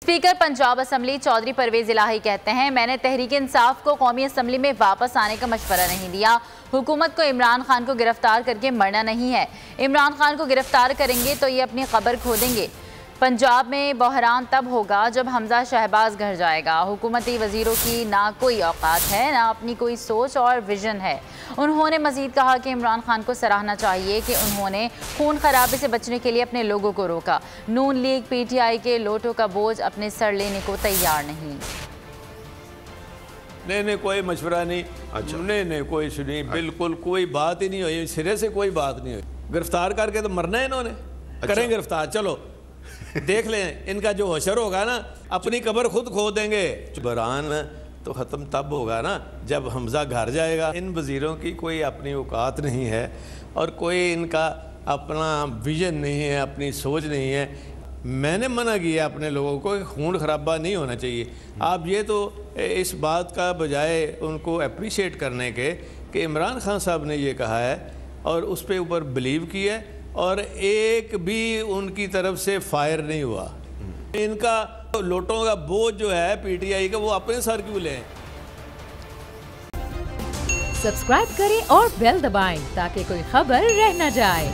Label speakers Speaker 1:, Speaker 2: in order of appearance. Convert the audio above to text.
Speaker 1: Speaker Punjab assembly Chaudhary Parvez इलाही कहते हैं, मैंने तहरीक इंसाफ को कौमी असम्बली में वापस आने का मशवरा नहीं दिया। हुकूमत को इमरान खान को गिरफ्तार करके मरना नहीं है। इमरान खान को गिरफ्तार करेंगे तो ये अपनी कब्र खोदेंगे। पंजाब में बहरान तब होगा जब हमजा शहबाज घर जाएगा। हुकूमती वजीरों की ना कोई औकात है, ना अपनी कोई सोच और विजन है। उन्होंने मजीद कहा कि इमरान खान को सराहना चाहिए कि उन्होंने खून खराबे से बचने के लिए अपने लोगों को रोका। नून लीग पीटीआई के लोटों का बोझ अपने सर लेने को तैयार नहीं।
Speaker 2: नहीं कोई मशवरा नहीं। अच्छा। नहीं कोई सुनी। बिल्कुल कोई बात ही नहीं हुई, सिरे से कोई बात नहीं हुई। गिरफ्तार करके तो मरना है इन्होंने। अच्छा। करें गिरफ्तार, चलो देख लें इनका जो हशर होगा ना, अपनी कब्र खुद खो देंगे। बहरान तो ख़त्म तब होगा ना जब हमजा घर जाएगा। इन वज़ीरों की कोई अपनी औकात नहीं है और कोई इनका अपना विजन नहीं है, अपनी सोच नहीं है। मैंने मना किया अपने लोगों को कि खून खराबा नहीं होना चाहिए। आप ये तो इस बात का बजाय उनको अप्रिशिएट करने के कि इमरान खान साहब ने ये कहा है और उस पे ऊपर बिलीव किया है और एक भी उनकी तरफ से फायर नहीं हुआ। इनका लोटों का बोझ जो है पीटीआई का, वो अपने सर क्यों लें।
Speaker 3: सब्सक्राइब करें और बेल दबाएं ताकि कोई खबर रह न जाए।